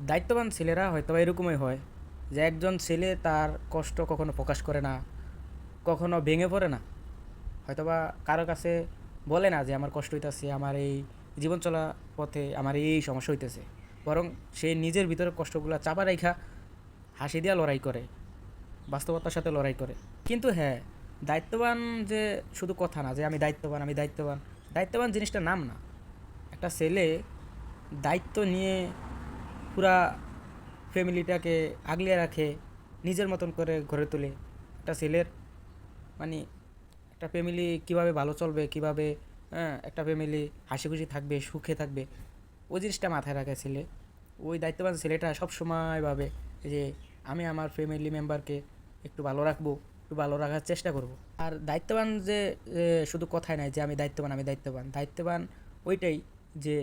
দায়িত্ববান ছেলেরা হয়তো এরকমই হয়, যে একজন ছেলে তার কষ্ট কখনো প্রকাশ করে না, কখনো ভেঙে পড়ে না, হয়তোবা কারো কাছে বলে না যে আমার কষ্ট হইতেছে, আমার এই জীবন চলা পথে আমার এই সমস্যা হইতেছে। বরং সে নিজের ভিতরে কষ্টগুলো চাপা রেখা হাসি দিয়া লড়াই করে, বাস্তবতার সাথে লড়াই করে। কিন্তু হ্যাঁ, দায়িত্ববান যে শুধু কথা না যে আমি দায়িত্ববান, আমি দায়িত্ববান। দায়িত্ববান জিনিসটার নাম না। একটা ছেলে দায়িত্ব নিয়ে পুরা ফ্যামিলিটাকে আগলে রাখে, নিজের মতন করে গড়ে তোলে। একটা ছেলের মানে একটা ফ্যামিলি কিভাবে ভালো চলবে, কিভাবে একটা ফ্যামিলি হাসি খুশি থাকবে, সুখে থাকবে, ওই জিনিসটা মাথায় রাখে ছেলে। ওই দায়িত্ববান ছেলেটা সব সময় ভাবে যে আমি আমার ফ্যামিলি মেম্বারকে একটু ভালো রাখবো, একটু ভালো রাখার চেষ্টা করব। আর দায়িত্ববান যে শুধু কথায় নাই যে আমি দায়িত্ববান, আমি দায়িত্ববান। দায়িত্ববান ওইটাই যে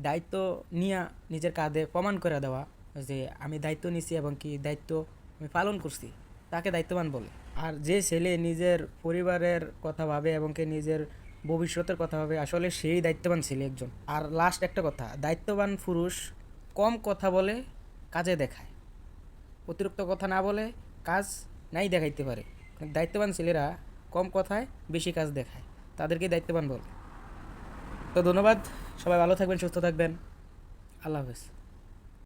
দায়িত্ব নিয়ে নিজের কাঁধে প্রমাণ করে দেওয়া যে আমি দায়িত্ব নিছি এবং কি দায়িত্ব আমি পালন করছি, তাকে দায়িত্ববান বলে। আর যে ছেলে নিজের পরিবারের কথা ভাবে এবং কি নিজের ভবিষ্যতের কথা ভাবে, আসলে সেই দায়িত্ববান ছেলে একজন। আর লাস্ট একটা কথা, দায়িত্ববান পুরুষ কম কথা বলে, কাজে দেখায়। অতিরিক্ত কথা না বলে, কাজ নাই দেখাইতে পারে। দায়িত্ববান ছেলেরা কম কথায় বেশি কাজ দেখায়, তাদেরকে দায়িত্ববান বলে। তো ধন্যবাদ, সবাই ভালো থাকবেন, সুস্থ থাকবেন। আল্লাহ হাফেজ।